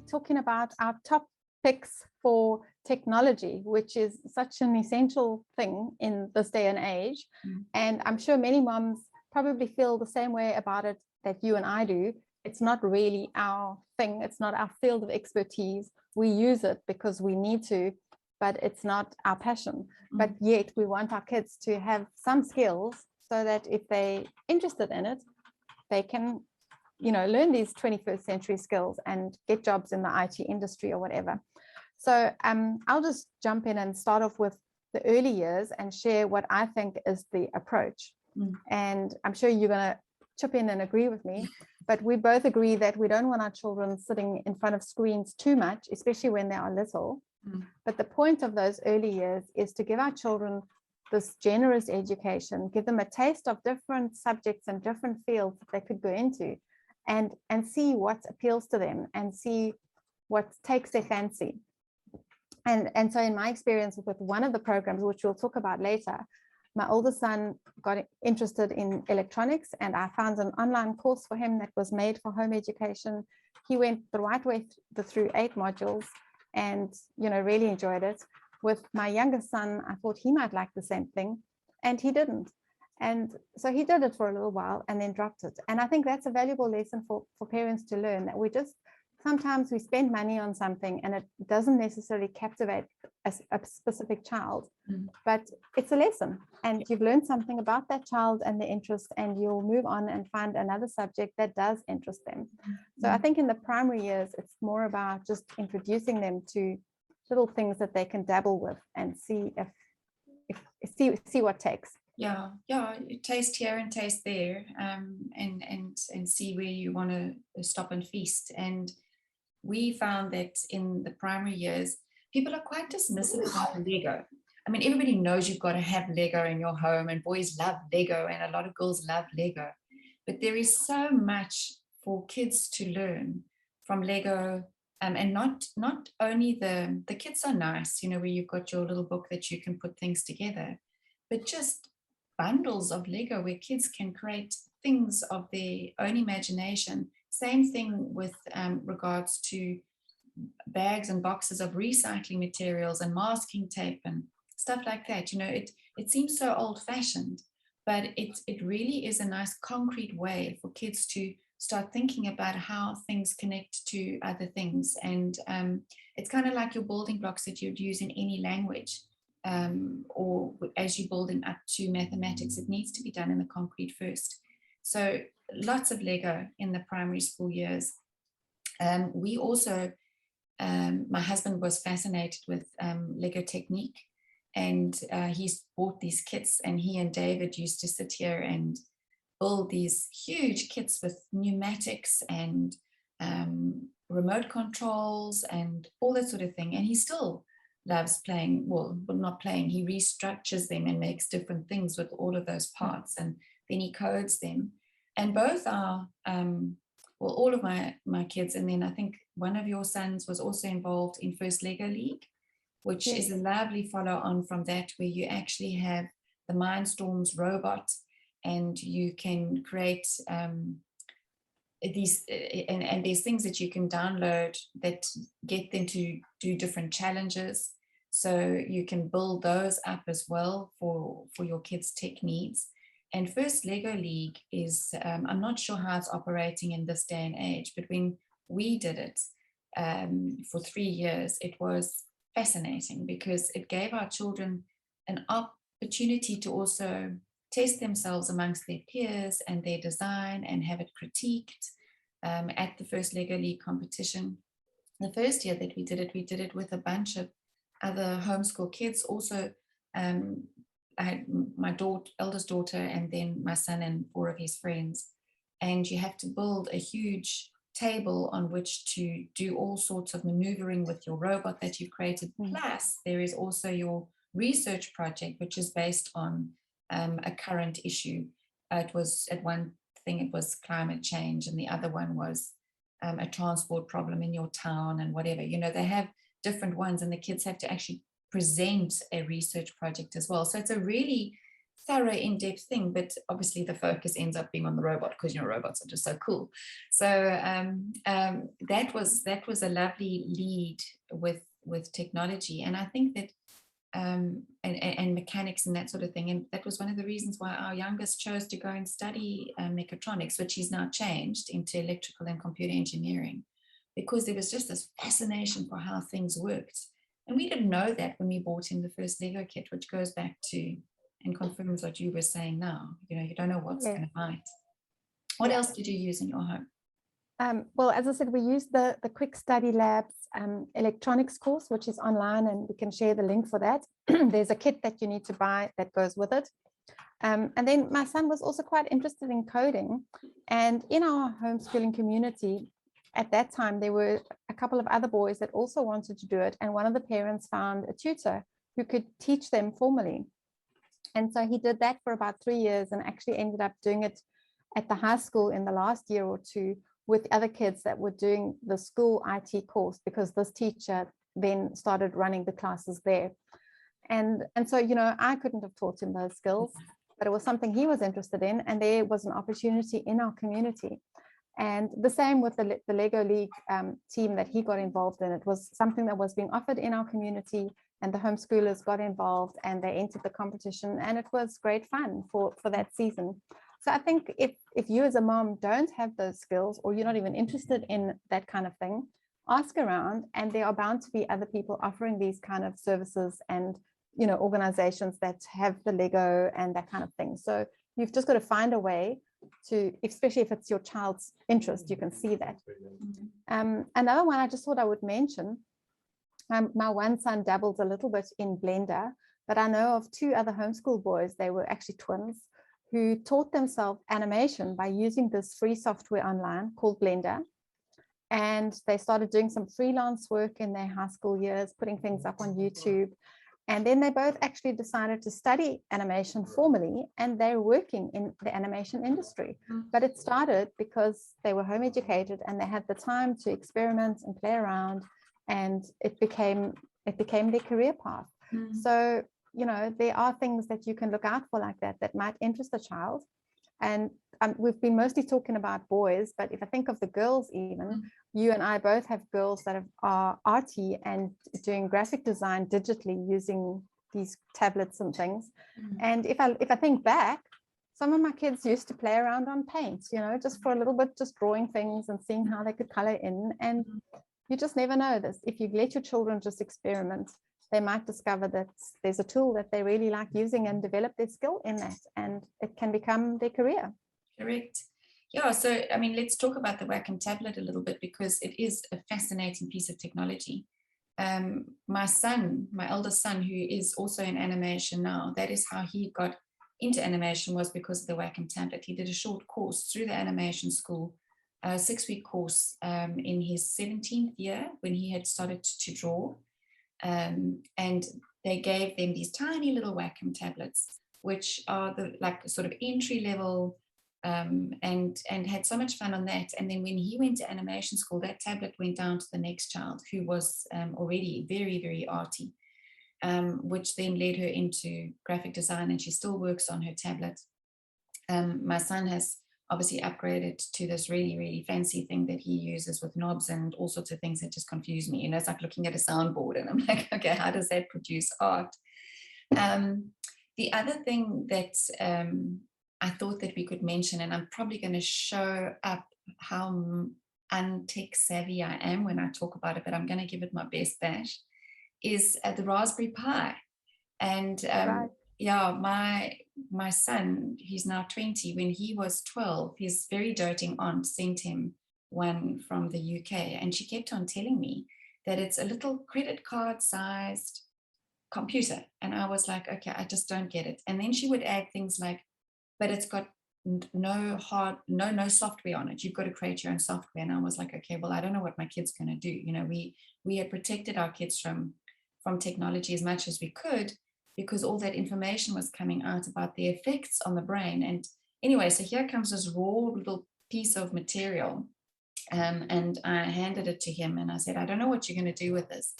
talking about our top picks for technology, which is such an essential thing in this day and age. And I'm sure many moms probably feel the same way about it that you and I do. It's not really our thing. It's not our field of expertise. We use it because we need to, but it's not our passion. But yet we want our kids to have some skills so that if they're interested in it, they can, learn these 21st century skills and get jobs in the IT industry or whatever. So I'll just jump in and start off with the early years and share what I think is the approach. And I'm sure you're going to chip in and agree with me, but we both agree that we don't want our children sitting in front of screens too much, especially when they are little. But the point of those early years is to give our children this generous education, give them a taste of different subjects and different fields that they could go into, and see what appeals to them and see what takes their fancy. And so in my experience with one of the programs, which we'll talk about later, my oldest son got interested in electronics, and I found an online course for him that was made for home education. He went the right way through 8 modules and, really enjoyed it. With my youngest son, I thought he might like the same thing, and he didn't. And so he did it for a little while and then dropped it. And I think that's a valuable lesson for parents to learn, that sometimes we spend money on something and it doesn't necessarily captivate a specific child, but it's a lesson and you've learned something about that child and their interest, and you'll move on and find another subject that does interest them. So I think in the primary years, it's more about just introducing them to little things that they can dabble with and see see what takes. Yeah, taste here and taste there, and see where you want to stop and feast. And we found that in the primary years, people are quite dismissive about Lego. I mean, everybody knows you've got to have Lego in your home, and boys love Lego, and a lot of girls love Lego. But there is so much for kids to learn from Lego, and not only the kits are nice, where you've got your little book that you can put things together, but just bundles of Lego where kids can create things of their own imagination. Same thing with regards to bags and boxes of recycling materials and masking tape and stuff like that. It seems so old-fashioned, but it really is a nice concrete way for kids to start thinking about how things connect to other things. And it's kind of like your building blocks that you'd use in any language, or as you're building up to mathematics. It needs to be done in the concrete first. So lots of Lego in the primary school years. We also, my husband was fascinated with Lego Technique, and he's bought these kits, and he and David used to sit here and build these huge kits with pneumatics and remote controls and all that sort of thing. And he still loves playing, well, not playing, he restructures them and makes different things with all of those parts, and then he codes them. And both are, all of my kids, and then I think one of your sons was also involved in First Lego League, which is a lovely follow on from that, where you actually have the Mindstorms robot, and you can create these, and there's things that you can download that get them to do different challenges. So you can build those up as well for your kids' tech needs. And First Lego League is, I'm not sure how it's operating in this day and age, but when we did it for 3 years, it was fascinating because it gave our children an opportunity to also test themselves amongst their peers and their design and have it critiqued at the First Lego League competition. The first year that we did it with a bunch of other homeschool kids. Also, I had my eldest daughter and then my son and 4 of his friends. And you have to build a huge table on which to do all sorts of maneuvering with your robot that you've created. Plus, there is also your research project, which is based on a current issue. It was at one thing, it was climate change, and the other one was a transport problem in your town and whatever. They have different ones, and the kids have to actually present a research project as well. So it's a really thorough, in-depth thing, but obviously the focus ends up being on the robot because, you know, robots are just so cool. So that was a lovely lead with technology, and I think that and mechanics and that sort of thing. And that was one of the reasons why our youngest chose to go and study mechatronics, which he's now changed into electrical and computer engineering, because there was just this fascination for how things worked. And we didn't know that when we bought him the first Lego kit, which goes back to and confirms what you were saying now. You know, you don't know what's going to bite. What else did you use in your home? Well, as I said, we use the Quick Study Labs electronics course, which is online, and we can share the link for that. There's a kit that you need to buy that goes with it. And then my son was also quite interested in coding. And in our homeschooling community, at that time, there were a couple of other boys that also wanted to do it. And one of the parents found a tutor who could teach them formally. And so he did that for about 3 years and actually ended up doing it at the high school in the last year or two with other kids that were doing the school IT course, because this teacher then started running the classes there. And so, you know, I couldn't have taught him those skills, but it was something he was interested in, and there was an opportunity in our community. And the same with the Lego League team that he got involved in. It was something that was being offered in our community, and the homeschoolers got involved and they entered the competition, and it was great fun for that season. So I think if you as a mom don't have those skills, or you're not even interested in that kind of thing, ask around, and there are bound to be other people offering these kind of services and, you know, organizations that have the Lego and that kind of thing. So you've just got to find a way to, especially if it's your child's interest, you can see that. Another one I just thought I would mention, my one son dabbles a little bit in Blender, but I know of 2 other homeschool boys, they were actually twins, who taught themselves animation by using this free software online called Blender. And they started doing some freelance work in their high school years, putting things up on YouTube. And then they both actually decided to study animation formally, and they're working in the animation industry. But it started because they were home educated and they had the time to experiment and play around, and it became their career path. So, you know, there are things that you can look out for like that might interest a child. And we've been mostly talking about boys, but if I think of the girls, even you and I both have girls that are arty and doing graphic design digitally using these tablets and things. And if I think back, some of my kids used to play around on paint, you know, just for a little bit, just drawing things and seeing how they could color in. And you just never know this. If you let your children just experiment, they might discover that there's a tool that they really like using and develop their skill in that, and it can become their career. Correct. Yeah, so I mean, let's talk about the Wacom tablet a little bit, because it is a fascinating piece of technology. My son, my eldest son, who is also in animation now, that is how he got into animation, was because of the Wacom tablet. He did a short course through the animation school, a 6-week course in his 17th year when he had started to draw. And they gave them these tiny little Wacom tablets, which are the like sort of entry level, and had so much fun on that. And then when he went to animation school, that tablet went down to the next child, who was already very, very arty, which then led her into graphic design, and she still works on her tablet. My son has obviously upgraded to this really, really fancy thing that he uses with knobs and all sorts of things that just confuse me. You know, it's like looking at a soundboard and I'm like, okay, how does that produce art? The other thing that I thought that we could mention, and I'm probably going to show up how untech savvy I am when I talk about it, but I'm going to give it my best bash, is the Raspberry Pi. And Right. yeah, my son, he's now 20. When he was 12, his very doting aunt sent him one from the UK, and she kept on telling me that it's a little credit card sized computer. And I was like, okay, I just don't get it. And then she would add things like, but it's got no software on it. You've got to create your own software. And I was like, okay, well, I don't know what my kid's going to do. You know, we had protected our kids from technology as much as we could, because all that information was coming out about the effects on the brain. And anyway, so here comes this raw little piece of material. And I handed it to him and I said, I don't know what you're going to do with this,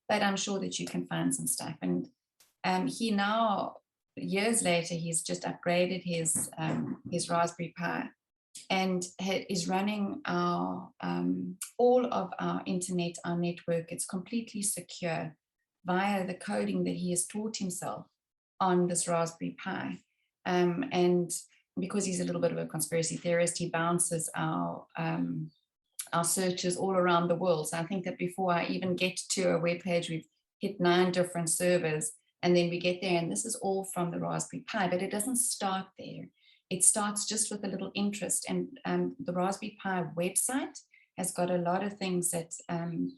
but I'm sure that you can find some stuff. And he now years later, he's just upgraded his Raspberry Pi and is running our all of our internet, our network. It's completely secure via the coding that he has taught himself on this Raspberry Pi. And because he's a little bit of a conspiracy theorist, he bounces our searches all around the world. So I think that before I even get to a web page, we've hit 9 different servers, and then we get there, and this is all from the Raspberry Pi, but it doesn't start there. It starts just with a little interest, and the Raspberry Pi website has got a lot of things that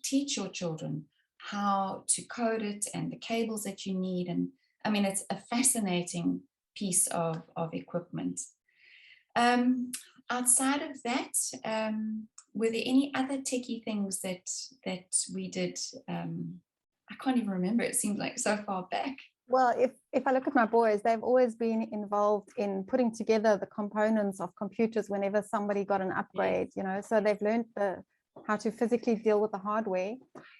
teach your children how to code it and the cables that you need. And I mean, it's a fascinating piece of equipment. Outside of that, were there any other techie things that we did? I can't even remember. It seems like so far back. Well, if I look at my boys, they've always been involved in putting together the components of computers whenever somebody got an upgrade, you know, so they've learned how to physically deal with the hardware.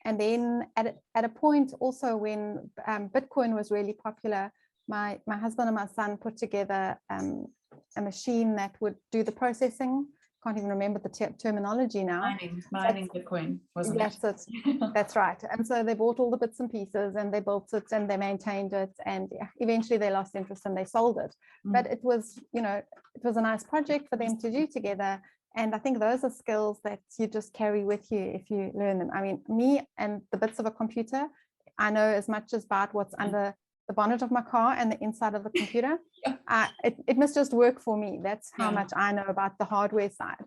And then at a point also when Bitcoin was really popular, my husband and my son put together a machine that would do the processing. Can't even remember the terminology now. Mining Bitcoin, wasn't it? That's it. That's right. And so they bought all the bits and pieces and they built it and they maintained it, and eventually they lost interest and they sold it. But it was, you know, it was a nice project for them to do together. And I think those are skills that you just carry with you if you learn them. I mean, me and the bits of a computer, I know as much about what's under the bonnet of my car and the inside of the computer. It must just work for me. That's how much I know about the hardware side.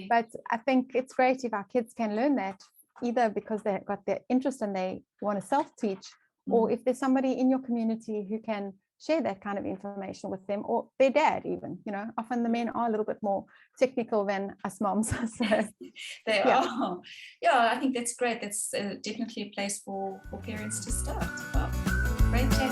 But I think it's great if our kids can learn that, either because they've got their interest and they want to self-teach, or if there's somebody in your community who can share that kind of information with them, or their dad even. You know, often the men are a little bit more technical than us moms. So, they are. Yeah, I think that's great. That's definitely a place for parents to start. Well, great chat.